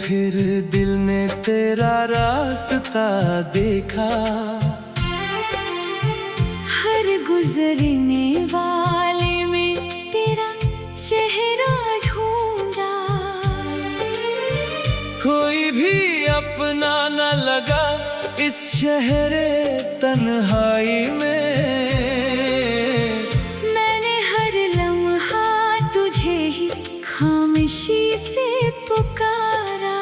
फिर दिल ने तेरा रास्ता देखा। हर गुजरने वाले में तेरा चेहरा ढूंढा। कोई भी अपना न लगा इस शहरे तन्हाई में। मैंने हर लम्हा तुझे ही खामोशी से पुकारा।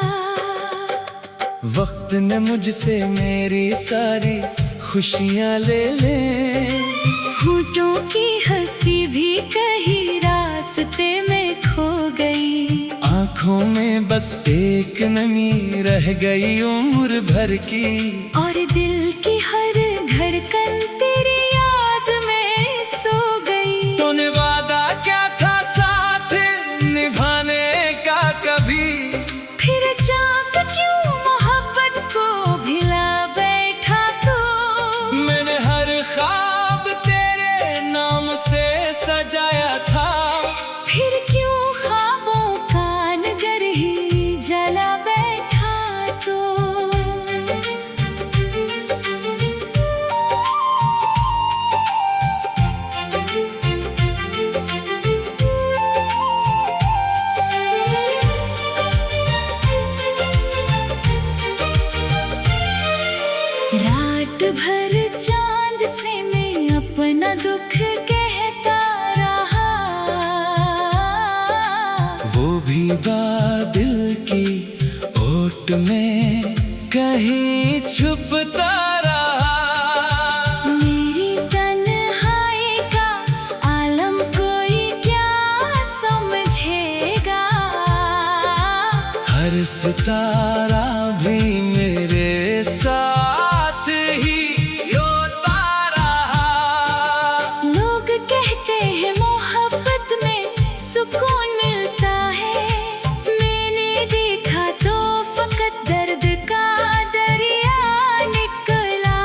वक्त ने मुझसे मेरी सारी खुशियाँ ले ले। होठों की हंसी भी कहीं रास्ते में खो गई। आँखों में बस एक नमी रह गई उम्र भर की। और दिल की हर धड़कन तेरी याद में सो गई। तूने वादा क्या था साथ निभाने का कभी। फिर चाक क्यों मोहब्बत को भिला बैठा तो। मैंने हर ख्वाब तेरे नाम से सजाया था। फिर क्यों ख्वाबों का नगर ही जला बैठा तो। रात भर चांद से मैं अपना दुख कहता रहा। वो भी बादल की ओट में कहीं छुपता रहा। मेरी तन्हाई का आलम कोई क्या समझेगा। हर सितारा भी मेरे साथ ही रोता रहा। लोग कहते हैं मोहब्बत में सुकून मिलता है। मैंने देखा तो फकत दर्द का दरिया निकला।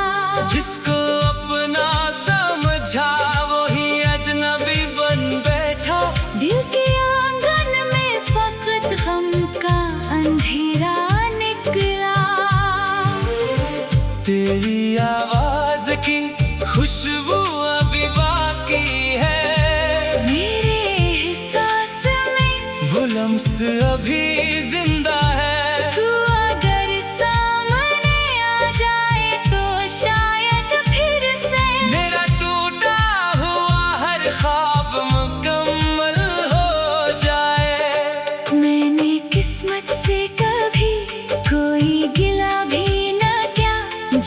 जिसको अपना समझा वही अजनबी बन बैठा। दिल के आंगन में फकत गम का अंधेरा निकला। तेरी आवाज की खुशबू अभी बाकी है। मेरे एहसास में वो लम्स अभी जिंदा है। तू अगर सामने आ जाए तो शायद फिर से मेरा टूटा हुआ हर ख्वाब मुकम्मल हो जाए। मैंने किस्मत से कभी कोई गिला भी न किया।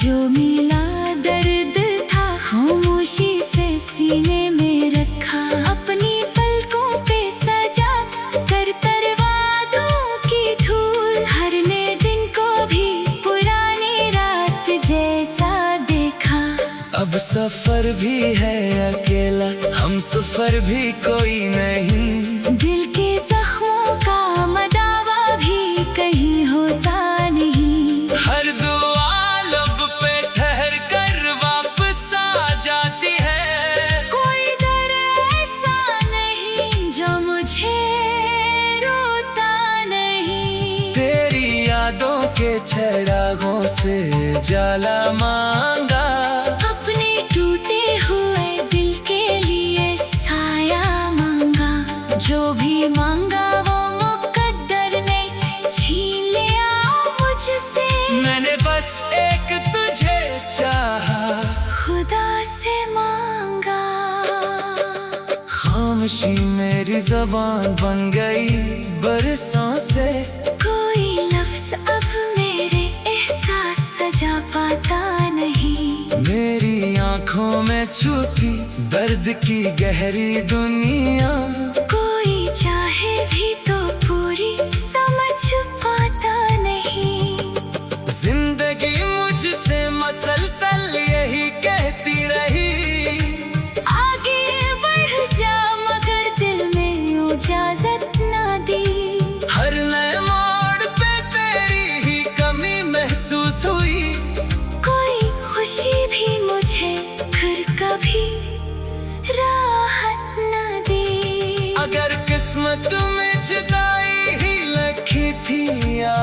जो मिला दर्द था खामोशी से सीने में रखा। अपनी पलकों पे सजा कर वादों की धूल। हर नए दिन को भी पुरानी रात जैसा देखा। अब सफर भी है अकेला हम सफर भी कोई नहीं। दिल के जख्मों का मदावा भी कहीं होता नहीं। हर दुआ लब पे ठहर कर वापस आ जाती है। कोई दर ऐसा नहीं जो मुझे रोता नहीं। तेरी यादों के चिरागों से जाला मांगा। अपने टूटे हुए दिल के लिए साया मांगा। जो भी मांगा वो मुकद्दर ने छीन लिया मुझसे। मैंने बस एक तुझे चाहा खुदा से मांगा। खामोशी मेरी ज़बान बन गई बरसों से। कोई लफ्ज अब मेरे एहसास सजा पाता नहीं। मेरी आंखों में छुपी दर्द की गहरी दुनिया। कोई चाहे भी तो पूरी समझ पाता नहीं। जिंदगी मुझसे मसलसल यही कहती रही। आगे बढ़ जा मगर दिल में इजाजत ना दी। हर नए मोड़ पे तेरी ही कमी महसूस हुई। कोई खुशी भी मुझे फिर कभी राहत ना दी। अगर किस्मत में जुदाई ही लिखी थी या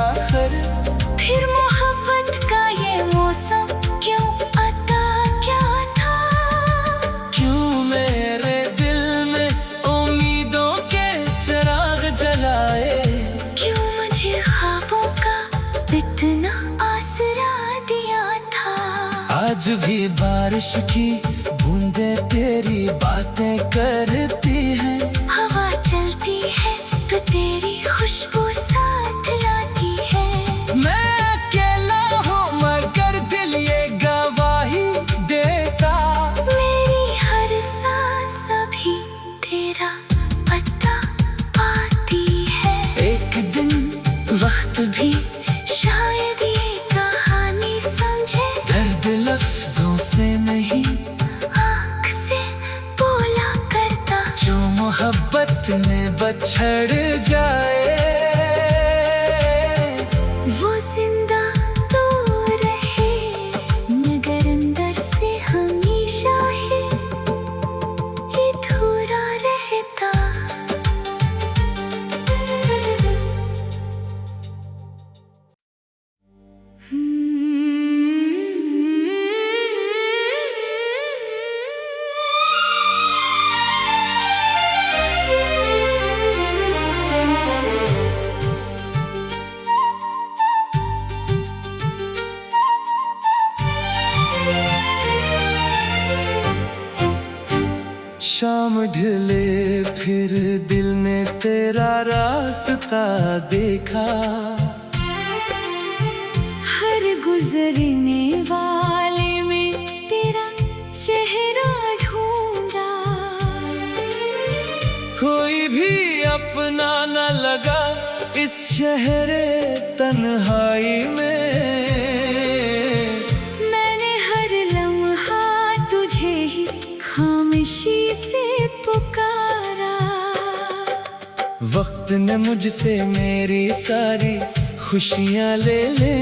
आज भी बारिश की बूंदें तेरी बातें करती हैं। हवा चलती है तो तेरी खुशबू साथ लाती है। मैं अकेला हूँ मगर दिल ये गवाही देता। मेरी हर सांस अभी तेरा पता पाती है। एक दिन वक्त भी शायद ये कहानी समझे। दर्द लफ्जों से नहीं आँख से बोला करता। जो मोहब्बत में बछड़ जाए वो जिंदा तो रहे मगर अंदर से हमेशा ही अधूरा रहता। शाम ढले फिर दिल ने तेरा रास्ता देखा। हर गुजरने वाले में तेरा चेहरा ढूंढा। कोई भी अपना न लगा इस शहरे तन्हाई में। मैंने हर लम्हा तुझे ही खामोशी से पुकारा। वक्त ने मुझसे मेरी सारी खुशियाँ ले ले।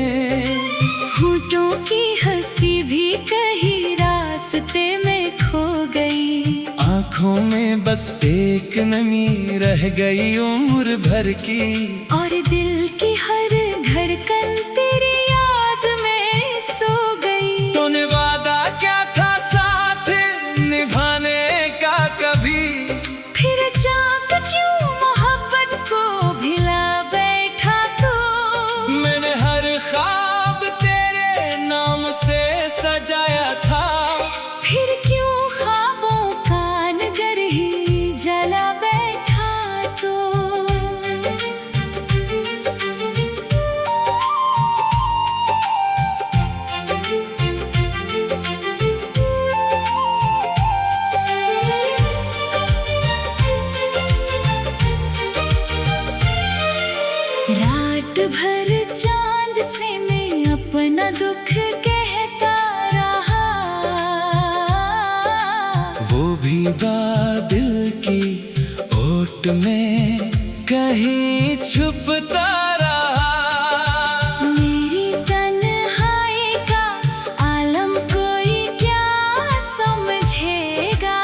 होठों की हंसी भी कहीं रास्ते में खो गई। आँखों में बस एक नमी रह गई उम्र भर की। और दिल की हर धड़कन तेरी याद में सो गई। तूने वादा क्या था साथ निभाने का कभी। फिर चाक क्यों मोहब्बत को भिला बैठा तो। मैंने हर ख्वाब तेरे नाम से सजाया था। फिर क्यों ख्वाबों का नगर ही जला बैठा तो। रात भर चांद से मैं अपना दुख कहता रहा। वो भी बादल की ओट में कहीं छुपता रहा। मेरी तन्हाई का आलम कोई क्या समझेगा।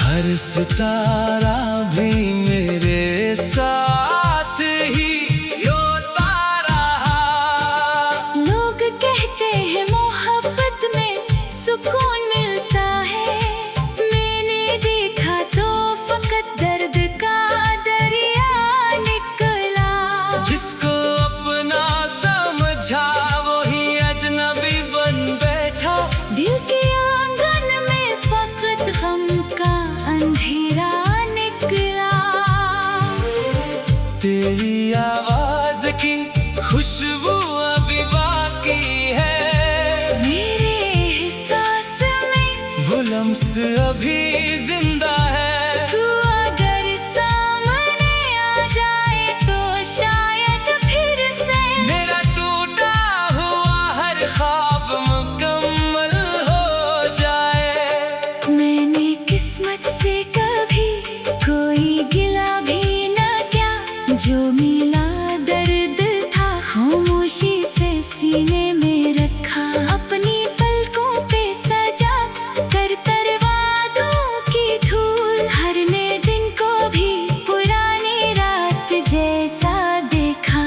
हर सितारा भी मेरे साथ ही रोता रहा। लोग कहते हैं मोहब्बत में सुकून मिलता है। मैंने देखा तो फकत दर्द का दरिया निकला। जिसको अपना समझा वही अजनबी बन बैठा। दिल के आंगन में फकत गम का अंधेरा निकला। तेरी आवाज की खुशबू अभी बाकी है। मेरे एहसास में वो लम्स अभी जिंदा है। तू अगर सामने आ जाए तो शायद फिर से मेरा टूटा हुआ हर ख्वाब मुकम्मल हो जाए। मैंने किस्मत से कभी कोई गिला भी न किया। जो मिला दर्द था खामोशी से सीने में रखा। अपनी पलकों पे सजा कर वादों की धूल। हर नए दिन को भी पुरानी रात जैसा देखा।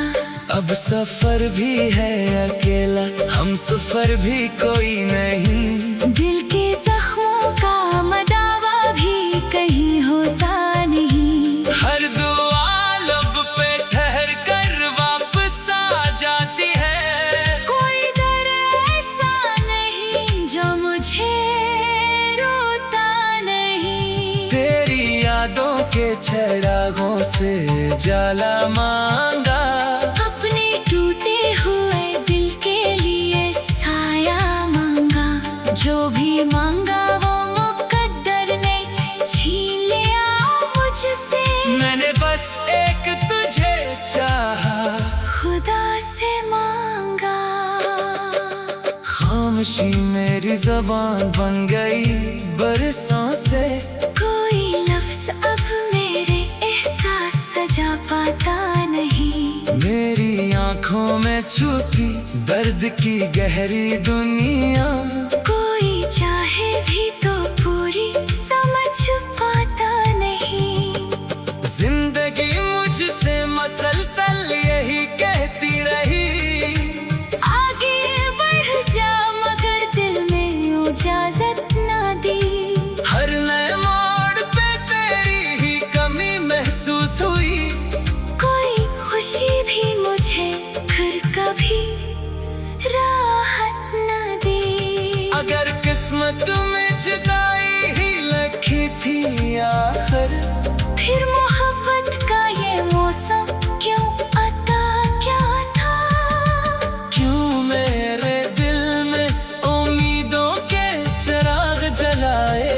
अब सफर भी है अकेला हम सफर भी कोई नहीं। दिल के जख्मों का मदावा भी कहीं होता नहीं। हर दुआ लब पे ठहर कर वापस आ जाती है। कोई दर ऐसा चिरागों से जाला मांगा। अपने टूटे हुए दिल के लिए साया मांगा। जो भी मांगा वो मुकद्दर ने छीन लिया मुझसे। मैंने बस एक तुझे चाहा, खुदा से मांगा। खामोशी मेरी ज़बान बन गई बरसों से। कोई लफ्ज़ अब मेरे एहसास सजा पाता नहीं। मेरी आंखों में छुपी दर्द की गहरी दुनिया। कोई चाहे भी तो पूरी समझ पाता नहीं। जिंदगी मुझसे मसलसल यही कहती रही, आगे बढ़ जा, मगर दिल में इजाजत ना दी। हर नए मोड़ पे तेरी ही कमी महसूस हुई। कोई खुशी भी मुझे फिर कभी राहत न दी। अगर किस्मत में जुदाई ही लिखी थी आखिर, फिर मोहब्बत का ये मौसम क्यों अता क्या था। क्यों मेरे दिल में उम्मीदों के चिराग जलाए।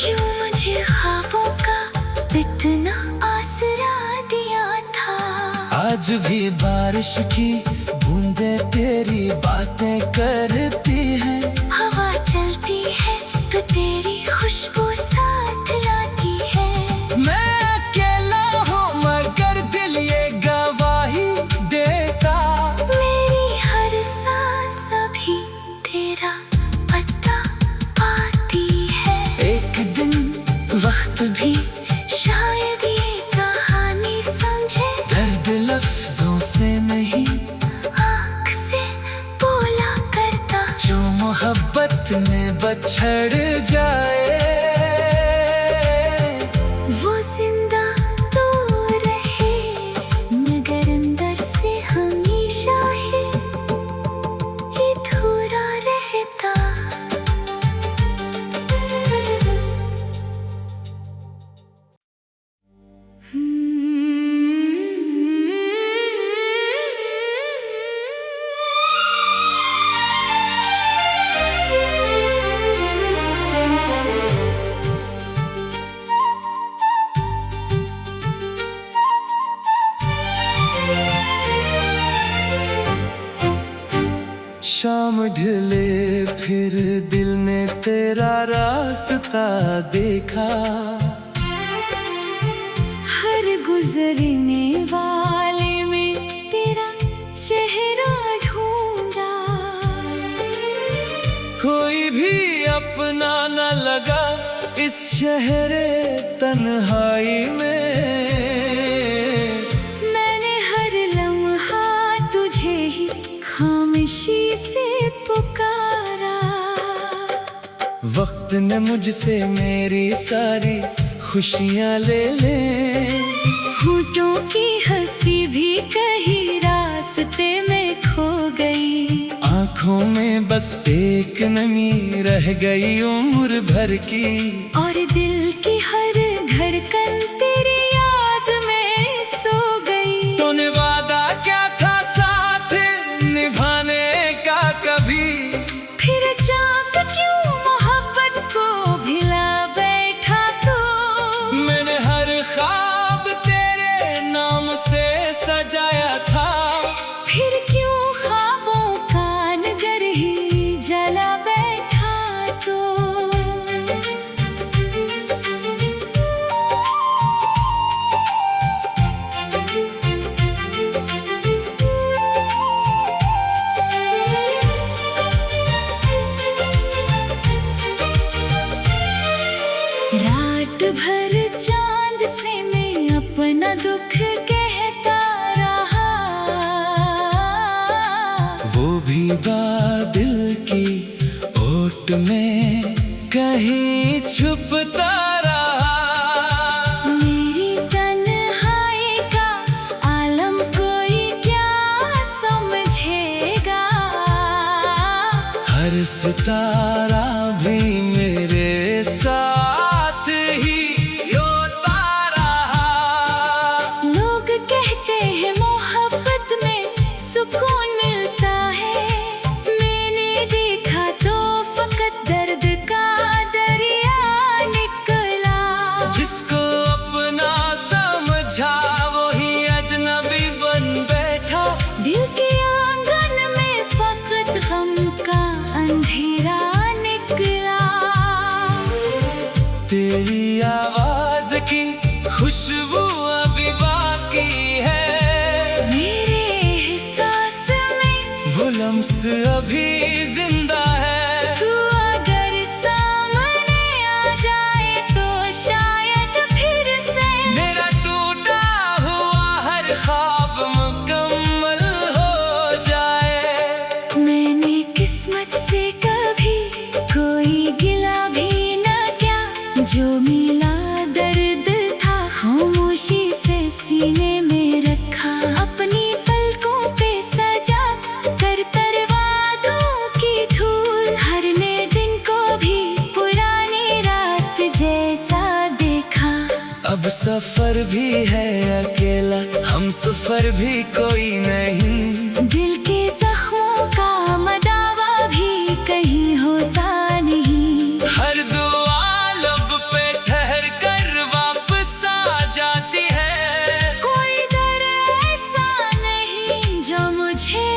क्यों मुझे ख्वाबों का इतना आसरा दिया था। आज भी बारिश की बूंदें तेरी बातें करती हैं। हवा चलती है तो तेरी खुशबू साथ लाती है। मैं अकेला हूँ मगर दिल ये गवाही देता। मेरी हर सांस अभी तेरा पता पाती है। एक दिन वक्त भी शायद ये कहानी समझे। दर्द लफ्जों से नहीं, आँख से बोला करता। जो मोहब्बत में बछड़ जाए वो जिंदा तो रहे, मगर अंदर से हमेशा ही अधूरा रहता। शाम ढले फिर दिल ने तेरा रास्ता देखा। हर गुजरने वाले में तेरा चेहरा ढूंढा। कोई भी अपना न लगा इस शहरे तन्हाई में। मैंने हर लम्हा तुझे ही खामोशी से पुकारा। वक्त ने मुझसे मेरी सारी खुशियाँ ले ले। होठों की हंसी भी कहीं रास्ते में खो गई। आँखों में बस एक नमी रह गई उम्र भर की। और दिल की हर धड़कन तेरी याद में सो गई। तूने वादा क्या था साथ निभाने का कभी। फिर चाक क्यों मोहब्बत को भिला बैठा तो। मैंने हर ख्वाब तेरे नाम से सजाया था। फिर क्यों ख्वाबों का नगर ही जला बैठा तो। रात भर चांद से मैं अपना दुख कहता रहा। वो भी बादल की ओट में कहीं छुपता रहा। मेरी तन्हाई का आलम कोई क्या समझेगा। हर सितारा भी मेरे साथ ही रोता रहा। गिला भी न क्या, जो मिला दर्द था खामोशी से सीने में रखा। अपनी पलकों पे सजा कर वादों की धूल, हर नए दिन को भी पुरानी रात जैसा देखा। अब सफर भी है अकेला, हम सफर भी कोई नहीं। दिल के जख्मों का मदावा भी कहीं होता नहीं। हर दुआ लब पे ठहर कर वापस आ जाती है। कोई दर ऐसा नहीं जो मुझे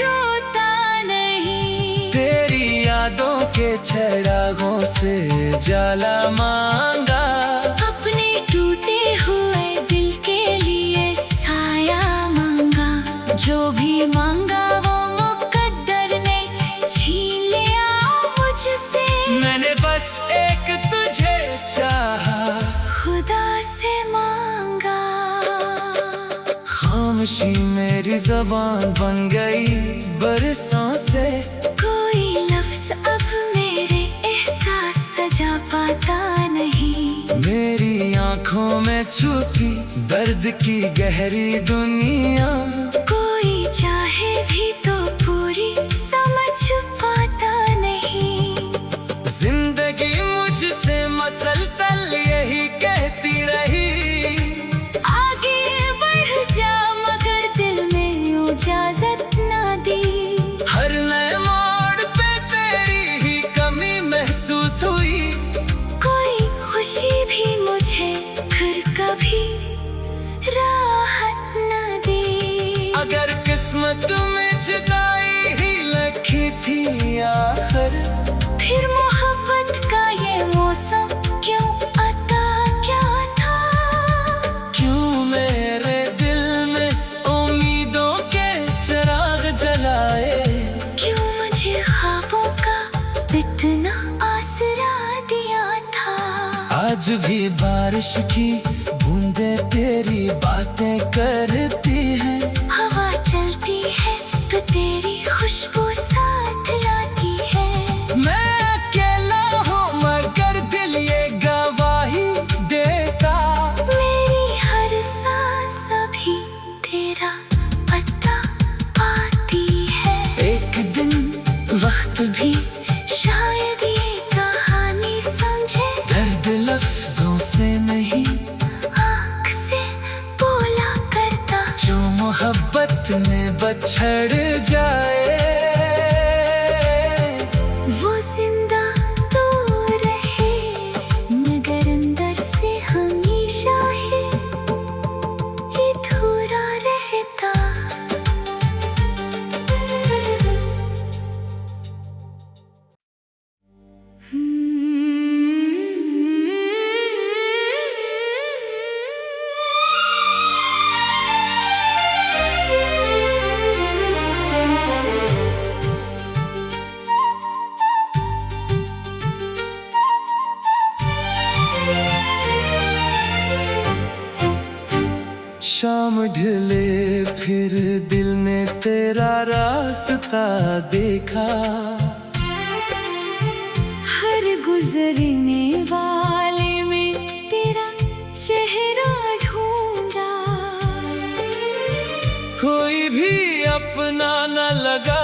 रोता नहीं। तेरी यादों के चिरागों से जाला मांगा, अपने टूटे हुए दिल के लिए साया मांगा। जो भी मांगा वो मुकद्दर ने छीन लिया मुझसे। मैंने बस एक तुझे चाहा, खुदा से मांगा। खामोशी मेरी जबान बन गई बरसों से। कोई लफ्ज अब मेरे एहसास सजा पाता नहीं। मेरी आंखों में छुपी दर्द की गहरी दुनिया, कोई चाहे भी तो पूरी समझ पाता नहीं। जिंदगी मुझसे मसलसल यही कहती रही, आगे बढ़ जा, मगर दिल ने इजाजत ना दी। हर नए मोड़ पे तेरी ही कमी महसूस हुई। कोई खुशी भी मुझे फिर कभी राहत न दी। अगर किस्मत में जुदाई ही लिखी थी आखिर, फिर मोहब्बत का ये मौसम क्यों आता क्या था। क्यों मेरे दिल में उम्मीदों के चिराग जलाए। क्यों मुझे ख्वाबों का इतना आसरा दिया था। आज भी बारिश की बूंदें तेरी बातें करती हैं। हवा चलती है तो तेरी खुशबू साथ लाती है। मैं अकेला हूँ मगर दिल ये गवाही देता। मेरी हर सांस अभी तेरा पता पाती है। एक दिन वक्त भी शायद ये कहानी समझे। दर्द लफ्जों से नहीं, आँख से बोला करता। जो मोहब्बत में बछड़ जाए वो जिंदा तो रहे, मगर अंदर से हमेशा ही अधूरा रहता। शाम ढले फिर दिल ने तेरा रास्ता देखा। हर गुजरने वाले में तेरा चेहरा ढूंढा। कोई भी अपना न लगा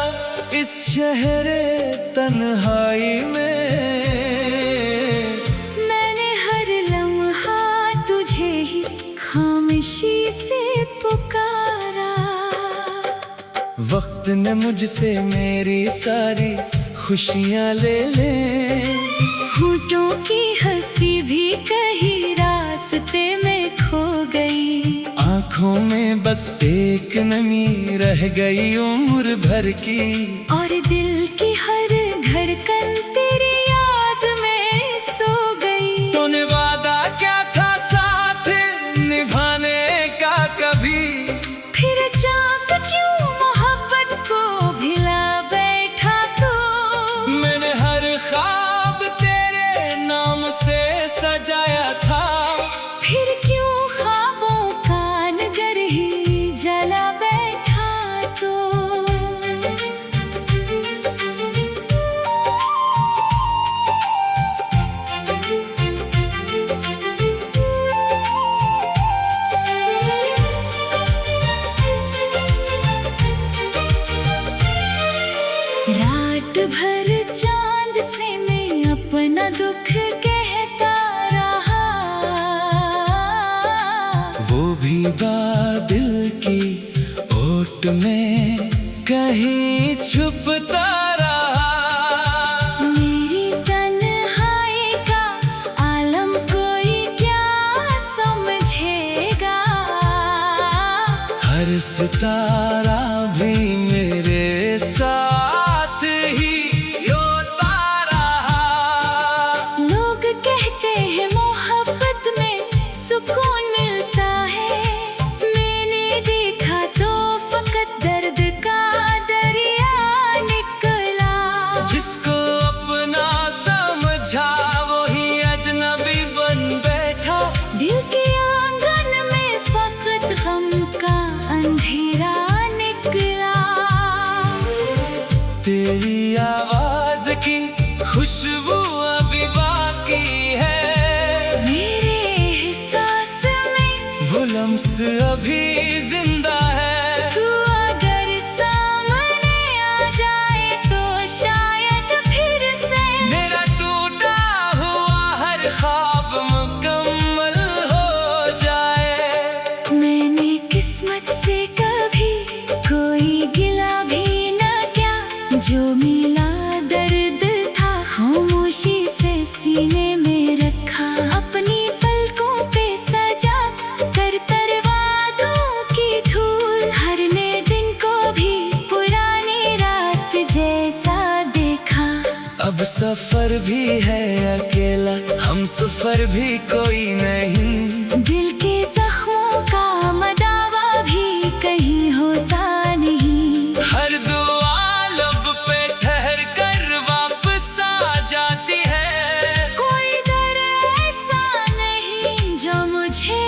इस शहरे तन्हाई में। मैंने हर लम्हा तुझे ही खामोशी से पुकारा। वक्त ने मुझसे मेरी सारी खुशियाँ ले ले। होठों की हंसी भी कहीं रास्ते में खो गई। आँखों में बस एक नमी रह गई उम्र भर की। और दिल की हर धड़कन तेरी याद में सो गई। तूने वादा क्या था साथ निभाने का कभी। फिर चाँद क्यों मोहब्बत को भिला बैठा तो। मैंने हर ख्वाब तेरे नाम से सजाया था। फिर क्यों ख्वाबों का नगर ही जला बैठा तो। अपना दुख कहता रहा। वो भी बादल की ओट में कहीं छुपता रहा। मेरी तन्हाई का आलम कोई क्या समझेगा। हर सितारा भी मेरे साथ ही रोता रहा। लोग कहते हैं मोहब्बत में सुकून मिलता है। मैंने देखा तो फकत दर्द का दरिया निकला। जिसको अपना समझा वही अजनबी बन बैठा। दिल के आंगन में फकत गम का अंधेरा निकला। तेरी आवाज की खुशबू अभी बाकी है। मेरे एहसास में वो लम्स अभी जिंदा है। तू अगर सामने आ जाए तो शायद फिर से मेरा टूटा हुआ हर ख्वाब मुकम्मल हो जाए। मैंने किस्मत से कभी कोई गिला भी न किया। जो मिला दर्द था खामोशी से सीने में रखा। अपनी पलकों पे सजा कर वादों की धूल। हर नए दिन को भी पुरानी रात जैसा देखा। अब सफर भी है अकेला, हम सफर भी कोई नहीं। दिल के जख्मों का मदावा भी कहीं होता नहीं। हर दुआ लब पे ठहर कर वापस आ जाती है। कोई दर ऐसा नहीं जो मुझे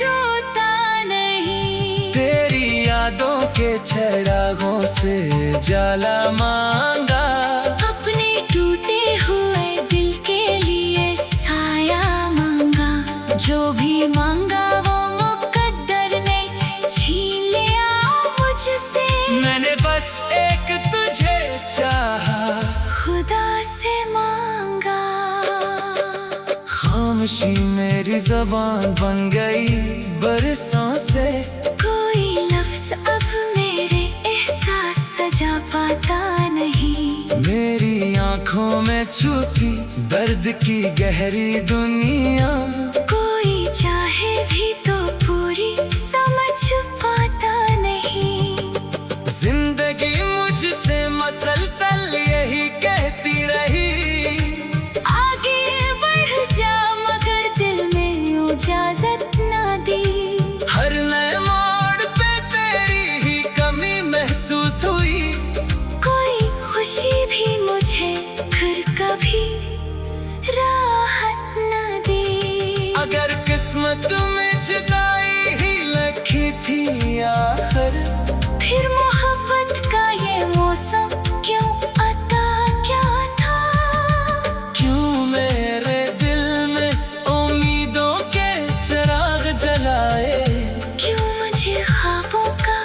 रोता नहीं। तेरी यादों के चरागों से जाला मांगा। अपने टूटे हुए दिल के लिए साया मांगा। जो भी मांगा वो मुकद्दर ने छीन लिया मुझसे। मैंने बस एक तुझे चाहा, खुदा से मांगा। खामोशी मेरी जबान बन गई बरसों से। कोई लफ्ज अब मेरे एहसास सजा पाता नहीं। मेरी आंखों में छुपी दर्द की गहरी दुनिया। कोई चाहे भी तो पूरी समझ पाता नहीं। जिंदगी मुझसे मसलसल यही कहती रही। आगे बढ़ जा मगर दिल में इजाजत ना दी। हर नए मोड़ पे तेरी ही कमी महसूस हुई। कोई खुशी भी मुझे फिर कभी राहत न दी। अगर किस्मत में जुदाई ही लिखी थी आखिर, फिर मोहब्बत का ये मौसम क्यों आता क्या था। क्यों मेरे दिल में उम्मीदों के चिराग जलाए। क्यों मुझे ख्वाबों का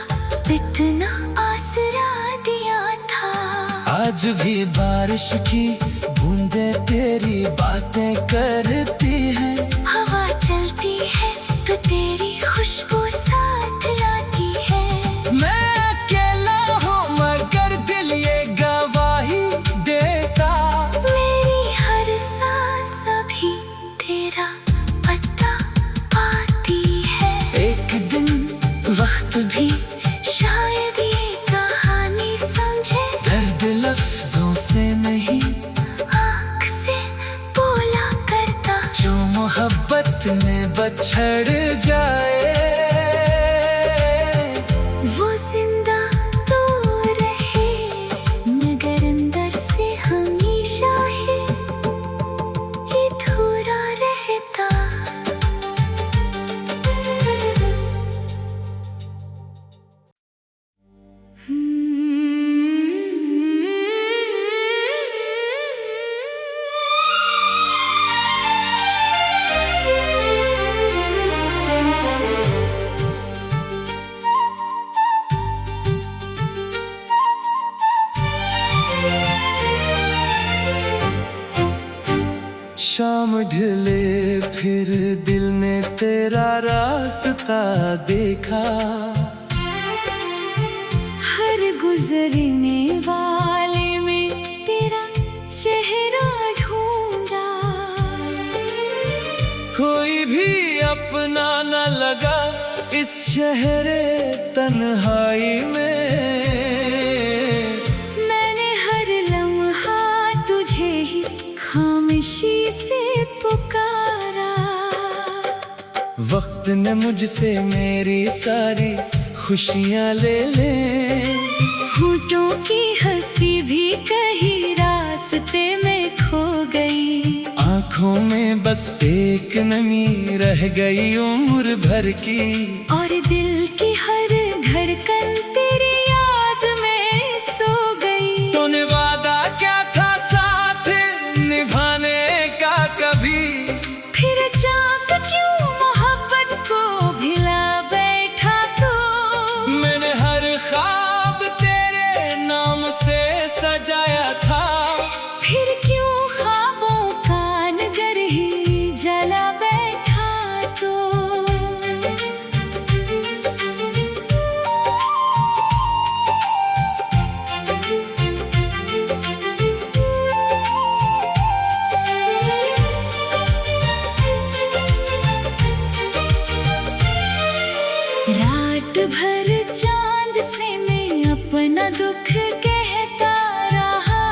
इतना आसरा दिया था। आज भी बारिश की बूंदे तेरी बातें करती हैं। हवा चलती है तो तेरी खुशबू साथ लाती है। मैं अकेला हूँ मगर दिल ये गवाही देता। मेरी हर सांस अभी तेरा पता पाती है। एक दिन वक्त भी शायद ये कहानी समझे। दर्द लफ्जों से नहीं आँख से बोला करता। जो मोहब्बत में बछड़ जाए। वो जिंदा तो रहे मगर अंदर से हमेशा ही अधूरा रहता। शाम ढले फिर दिल ने तेरा रास्ता देखा, हर गुजरने वाले में तेरा चेहरा ढूंढा। कोई भी अपना न लगा इस शहरे तन्हाई में, मैंने हर लम्हा तुझे ही खामोशी से पुकारा। वक्त ने मुझसे मेरी सारी खुशियाँ ले ले, होठों की हंसी भी कहीं रास्ते में खो गई। आँखों में बस एक नमी रह गई उम्र भर की, और दिल की हर धड़कन तेरी याद में सो गई। तूने वादा क्या था साथ निभाने का कभी, फिर चाक क्यों मोहब्बत को भिला बैठा तू। मैंने हर ख्वाब तेरे नाम से सजाया था, फिर क्यों ख्वाबों का नगर ही जला बैठा तू। रात भर चांद से मैं अपना दुख कहता रहा,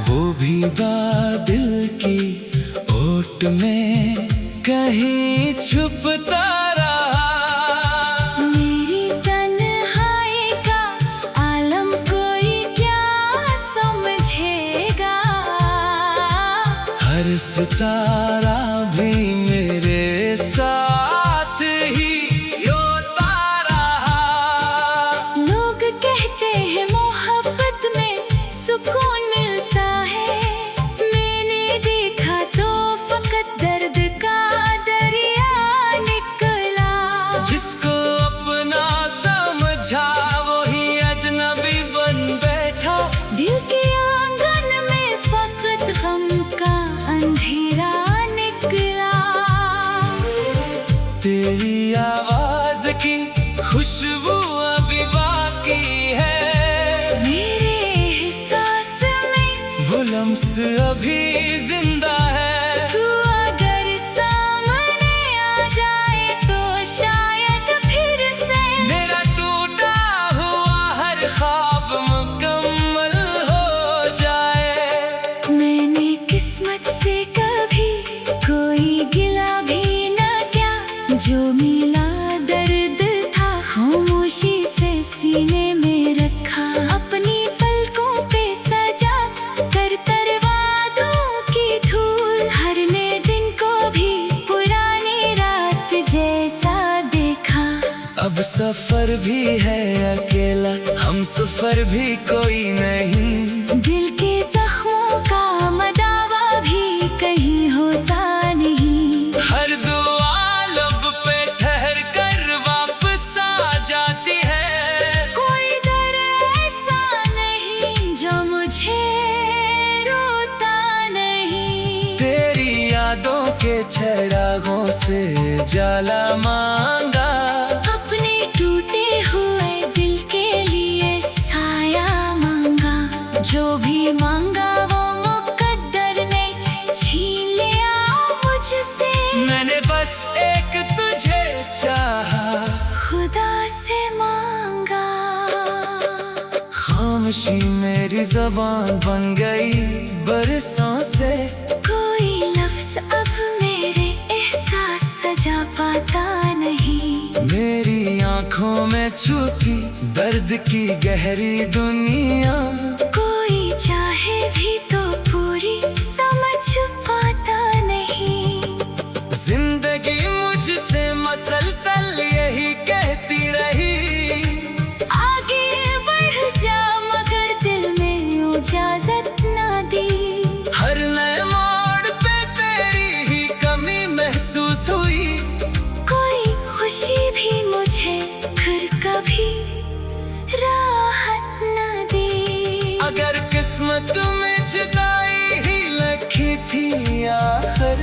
वो भी बादल की ओट में कहीं छुपता रहा। मेरी तन्हाई का आलम कोई क्या समझेगा। हर सितारा भी मेरे साथ ही रोता रहा। लोग कहते हैं मोहब्बत में सुकून मिलता है, मैंने देखा तो फकत दर्द का दरिया निकला। जिसको अपना समझा वही अजनबी बन बैठा, दिल के आंगन में फकत गम का अंधेरा निकला। तेरी आवाज की खुशबू अभी बाकी है, मेरे एहसास में वो लम्स अभी जिंदा है। तू अगर सामने आ जाए तो शायद फिर से मेरा टूटा हुआ हर ख्वाब मुकम्मल हो जाए। मैंने किस्मत से कभी कोई गिला भी न किया, जो मिला दर्द था खामोशी से सीने में रखा। अपनी पलकों पे सजा कर वादों की धूल, हर नए दिन को भी पुरानी रात जैसा देखा। अब सफर भी है अकेला, हम सफर भी कोई नहीं। दिल के जख्मों का मदावा भी कहीं होता नहीं। हर दुआ लब पे ठहर कर वापस आ जाती है। कोई दर ऐसा नहीं जो मुझे रोता नहीं। तेरी यादों के चिरागों से जाला मांगा, अपने टूटे हुए दिल के लिए साया मांगा। जो भी मांगा वो मुकद्दर ने छीन लिया मुझसे। मैंने बस एक तुझे चाहा, खुदा से मांगा। खामोशी मेरी जबान बन गई बरसों से। कोई लफ्ज अब मेरे एहसास सजा पाता नहीं। मेरी आंखों में छुपी दर्द की गहरी दुनिया, कोई चाहे भी तो पूरी समझ पाता नहीं। जिंदगी मुझसे मसलसल यही कहती रही, आगे बढ़ जा मगर दिल में इजाजत ना दी। हर नए मोड़ पे तेरी ही कमी महसूस हुई। कोई खुशी भी मुझे फिर कभी राहत न दी। आखिर।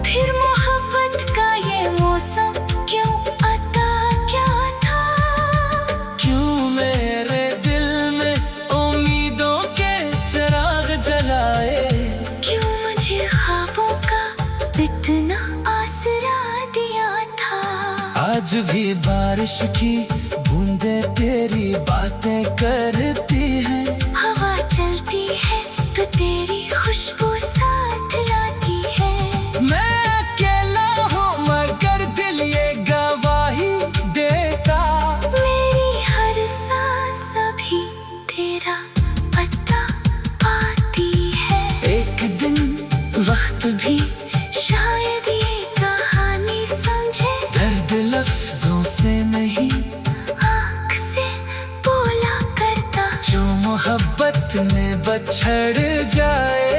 फिर मोहब्बत का ये मौसम क्यों आता क्या था? क्यों मेरे दिल में उम्मीदों के चिराग जलाए? क्यों मुझे ख्वाबों का इतना आसरा दिया था? आज भी बारिश की बूंदे तेरी बातें करती हैं। हवा चलती है तो तेरी खुशबू साथ लाती है। मैं अकेला हूँ मगर दिल ये गवाही देता। मेरी हर सांस अभी तेरा पता पाती है। एक दिन वक्त भी शायद ये कहानी समझे। दर्द लफ्जों से नहीं आँख से बोला करता। जो मोहब्बत में बछड़ जाए।